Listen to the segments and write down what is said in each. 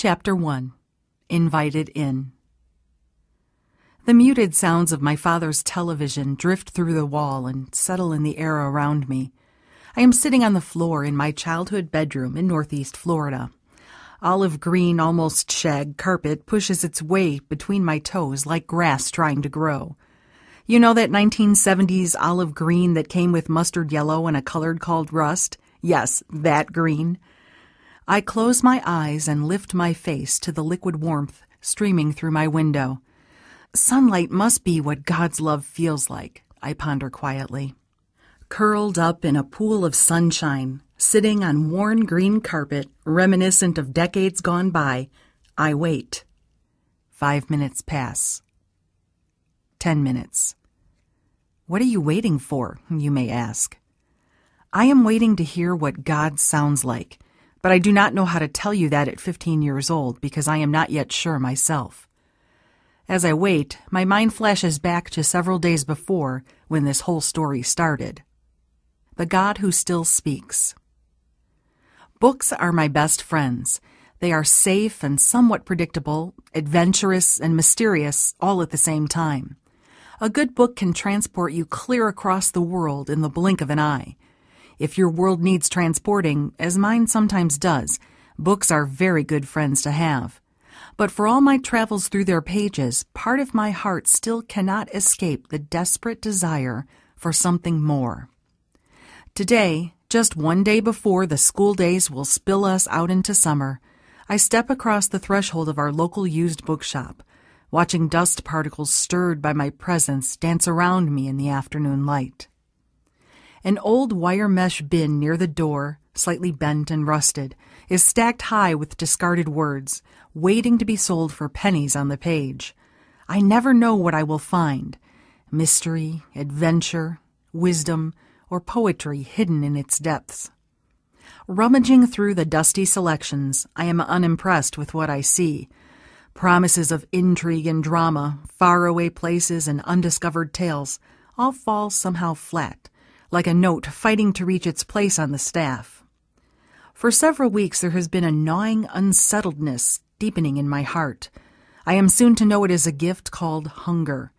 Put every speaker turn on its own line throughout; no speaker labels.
Chapter 1. Invited In. The muted sounds of my father's television drift through the wall and settle in the air around me. I am sitting on the floor in my childhood bedroom in Northeast Florida. Olive green, almost shag carpet pushes its way between my toes like grass trying to grow. You know that 1970s olive green that came with mustard yellow and a color called rust? Yes, that green. I close my eyes and lift my face to the liquid warmth streaming through my window. Sunlight must be what God's love feels like, I ponder quietly. Curled up in a pool of sunshine, sitting on worn green carpet reminiscent of decades gone by, I wait. 5 minutes pass. 10 minutes. What are you waiting for, you may ask? I am waiting to hear what God sounds like, but I do not know how to tell you that at 15 years old because I am not yet sure myself. As I wait, my mind flashes back to several days before when this whole story started. The God who still speaks. Books are my best friends. They are safe and somewhat predictable, adventurous and mysterious, all at the same time. A good book can transport you clear across the world in the blink of an eye. If your world needs transporting, as mine sometimes does, books are very good friends to have. But for all my travels through their pages, part of my heart still cannot escape the desperate desire for something more. Today, just one day before the school days will spill us out into summer, I step across the threshold of our local used bookshop, watching dust particles stirred by my presence dance around me in the afternoon light. An old wire mesh bin near the door, slightly bent and rusted, is stacked high with discarded words, waiting to be sold for pennies on the page. I never know what I will find. Mystery, adventure, wisdom, or poetry hidden in its depths. Rummaging through the dusty selections, I am unimpressed with what I see. Promises of intrigue and drama, faraway places and undiscovered tales, all fall somehow flat, like a note fighting to reach its place on the staff. For several weeks there has been a gnawing unsettledness deepening in my heart. I am soon to know it as a gift called hunger.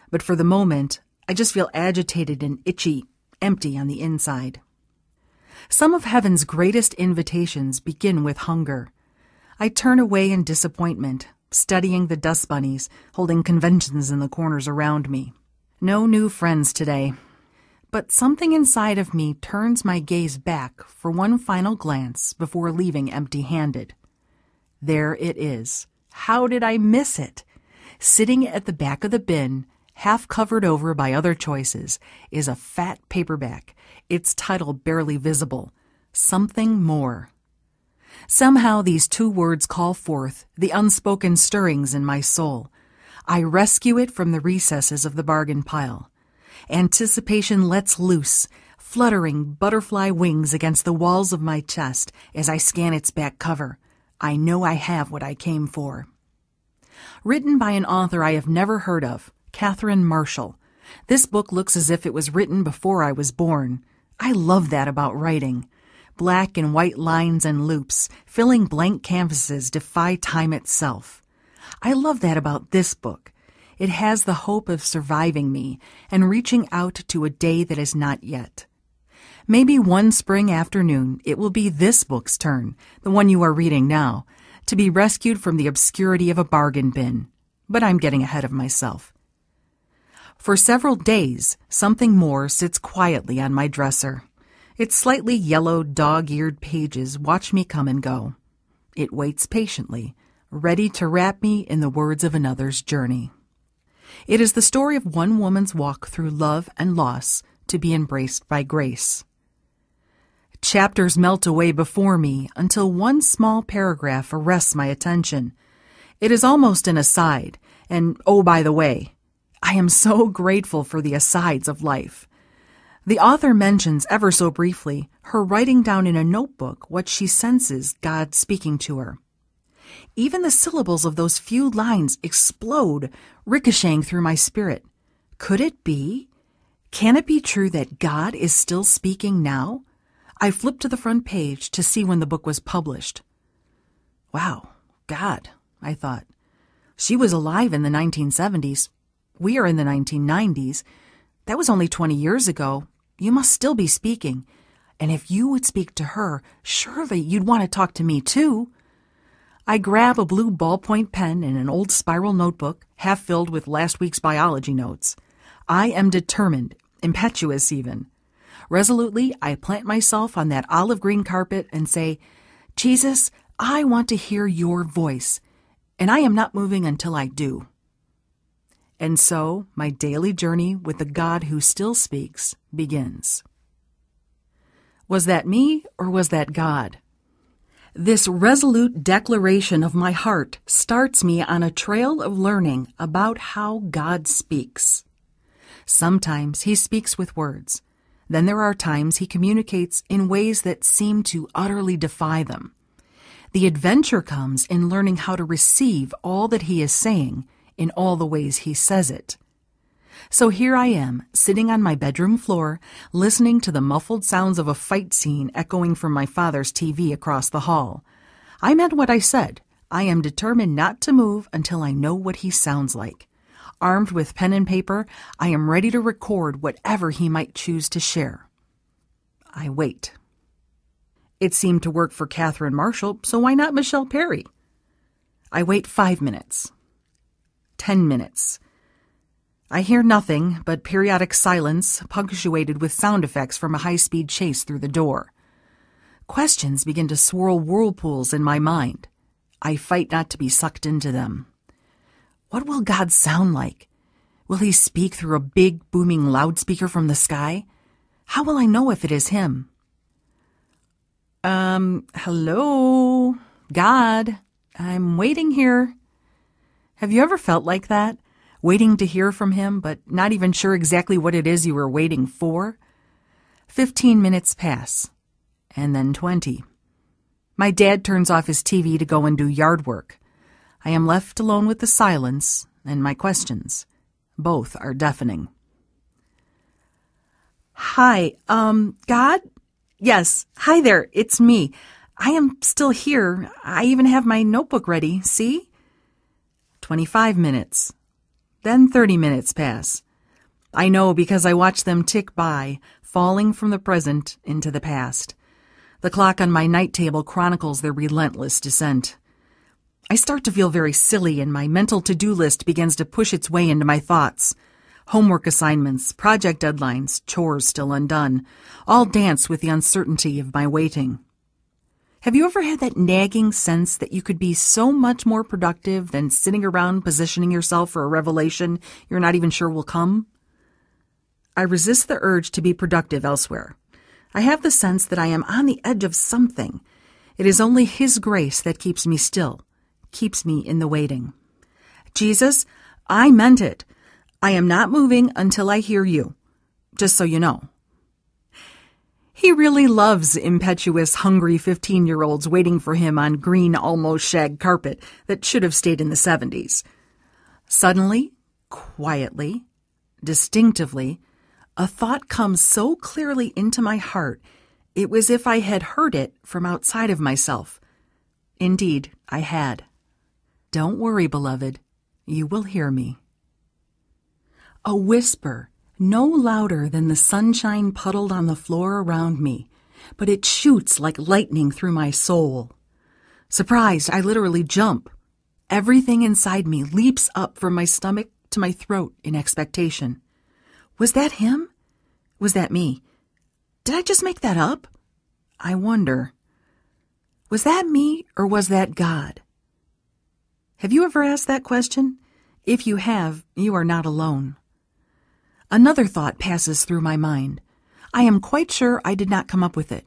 But for the moment, I just feel agitated and itchy, empty on the inside. Some of heaven's greatest invitations begin with hunger. I turn away in disappointment, studying the dust bunnies, holding conventions in the corners around me. No new friends today. But something inside of me turns my gaze back for one final glance before leaving empty-handed. There it is. How did I miss it? Sitting at the back of the bin, half covered over by other choices, is a fat paperback, its title barely visible, Something More. Somehow these two words call forth the unspoken stirrings in my soul. I rescue it from the recesses of the bargain pile. Anticipation lets loose, fluttering butterfly wings against the walls of my chest as I scan its back cover. I know I have what I came for. Written by an author I have never heard of, Catherine Marshall. This book looks as if it was written before I was born. I love that about writing. Black and white lines and loops, filling blank canvases defy time itself. I love that about this book. It has the hope of surviving me and reaching out to a day that is not yet. Maybe one spring afternoon it will be this book's turn, the one you are reading now, to be rescued from the obscurity of a bargain bin. But I'm getting ahead of myself. For several days, Something More sits quietly on my dresser. Its slightly yellowed, dog-eared pages watch me come and go. It waits patiently, ready to wrap me in the words of another's journey. It is the story of one woman's walk through love and loss to be embraced by grace. Chapters melt away before me until one small paragraph arrests my attention. It is almost an aside, and oh, by the way, I am so grateful for the asides of life. The author mentions ever so briefly her writing down in a notebook what she senses God speaking to her. Even the syllables of those few lines explode, ricocheting through my spirit. Could it be? Can it be true that God is still speaking now? I flipped to the front page to see when the book was published. Wow, God, I thought. She was alive in the 1970s. We are in the 1990s. That was only 20 years ago. You must still be speaking. And if you would speak to her, surely you'd want to talk to me too. I grab a blue ballpoint pen and an old spiral notebook, half filled with last week's biology notes. I am determined, impetuous even. Resolutely, I plant myself on that olive green carpet and say, Jesus, I want to hear your voice, and I am not moving until I do. And so my daily journey with the God who still speaks begins. Was that me or was that God? This resolute declaration of my heart starts me on a trail of learning about how God speaks. Sometimes he speaks with words. Then there are times he communicates in ways that seem to utterly defy them. The adventure comes in learning how to receive all that he is saying in all the ways he says it. So here I am, sitting on my bedroom floor, listening to the muffled sounds of a fight scene echoing from my father's TV across the hall. I meant what I said. I am determined not to move until I know what he sounds like. Armed with pen and paper, I am ready to record whatever he might choose to share. I wait. It seemed to work for Catherine Marshall, so why not Michele Perry? I wait 5 minutes. 10 minutes. I hear nothing but periodic silence punctuated with sound effects from a high-speed chase through the door. Questions begin to swirl whirlpools in my mind. I fight not to be sucked into them. What will God sound like? Will he speak through a big, booming loudspeaker from the sky? How will I know if it is him? Hello? God, I'm waiting here. Have you ever felt like that? Waiting to hear from him, but not even sure exactly what it is you were waiting for? 15 minutes pass, and then 20. My dad turns off his TV to go and do yard work. I am left alone with the silence and my questions. Both are deafening. Hi, God? Yes, hi there, it's me. I am still here. I even have my notebook ready, see? 25 minutes. Then 30 minutes pass. I know because I watch them tick by, falling from the present into the past. The clock on my night table chronicles their relentless descent. I start to feel very silly, and my mental to-do list begins to push its way into my thoughts. Homework assignments, project deadlines, chores still undone, all dance with the uncertainty of my waiting. Have you ever had that nagging sense that you could be so much more productive than sitting around positioning yourself for a revelation you're not even sure will come? I resist the urge to be productive elsewhere. I have the sense that I am on the edge of something. It is only his grace that keeps me still, keeps me in the waiting. Jesus, I meant it. I am not moving until I hear you, just so you know. He really loves impetuous, hungry 15-year-olds waiting for him on green, almost shag carpet that should have stayed in the 70s. Suddenly, quietly, distinctively, a thought comes so clearly into my heart, it was as if I had heard it from outside of myself. Indeed, I had. Don't worry, beloved. You will hear me. A whisper, no louder than the sunshine puddled on the floor around me, but it shoots like lightning through my soul. Surprised, I literally jump. Everything inside me leaps up from my stomach to my throat in expectation. Was that him? Was that me? Did I just make that up? I wonder. Was that me or was that God? Have you ever asked that question? If you have, you are not alone. Another thought passes through my mind. I am quite sure I did not come up with it.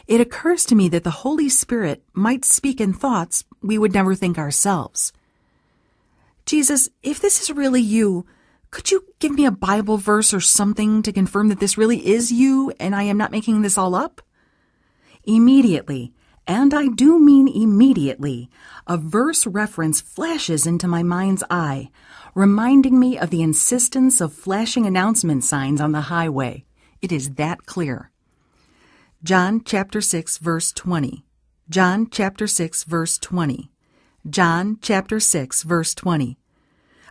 It occurs to me that the Holy Spirit might speak in thoughts we would never think ourselves. Jesus, if this is really you, could you give me a Bible verse or something to confirm that this really is you and I am not making this all up? Immediately, and I do mean immediately, a verse reference flashes into my mind's eye, reminding me of the insistence of flashing announcement signs on the highway. It is that clear. John chapter 6, verse 20. John chapter 6, verse 20. John chapter 6, verse 20.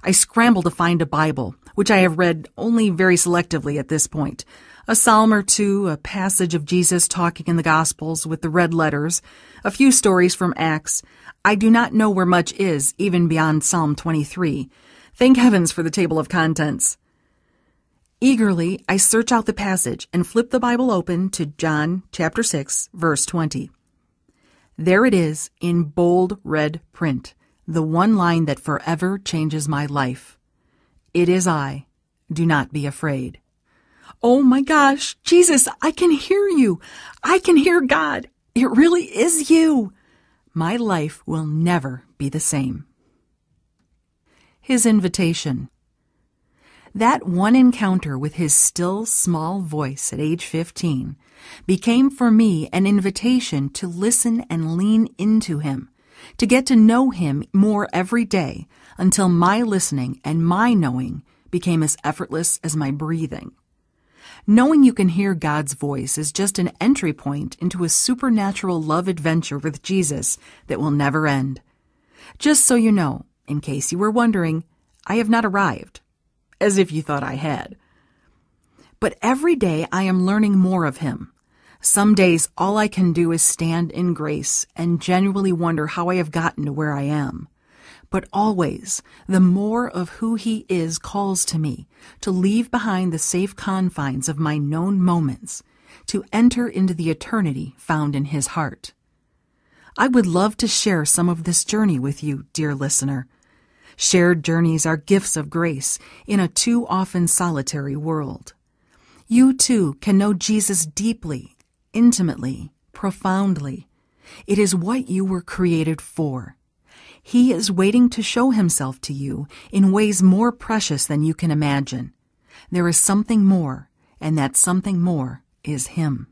I scramble to find a Bible, which I have read only very selectively at this point. A psalm or two, a passage of Jesus talking in the Gospels with the red letters, a few stories from Acts. I do not know where much is, even beyond Psalm 23. Thank heavens for the table of contents. Eagerly, I search out the passage and flip the Bible open to John chapter 6, verse 20. There it is in bold red print, the one line that forever changes my life. It is I. Do not be afraid. Oh my gosh, Jesus, I can hear you. I can hear God. It really is you. My life will never be the same. His invitation. That one encounter with his still, small voice at age 15 became for me an invitation to listen and lean into him, to get to know him more every day until my listening and my knowing became as effortless as my breathing. Knowing you can hear God's voice is just an entry point into a supernatural love adventure with Jesus that will never end. Just so you know, in case you were wondering, I have not arrived, as if you thought I had. But every day I am learning more of him. Some days all I can do is stand in grace and genuinely wonder how I have gotten to where I am. But always, the more of who he is calls to me to leave behind the safe confines of my known moments, to enter into the eternity found in his heart. I would love to share some of this journey with you, dear listener. Shared journeys are gifts of grace in a too often solitary world. You too can know Jesus deeply, intimately, profoundly. It is what you were created for. He is waiting to show himself to you in ways more precious than you can imagine. There is something more, and that something more is him.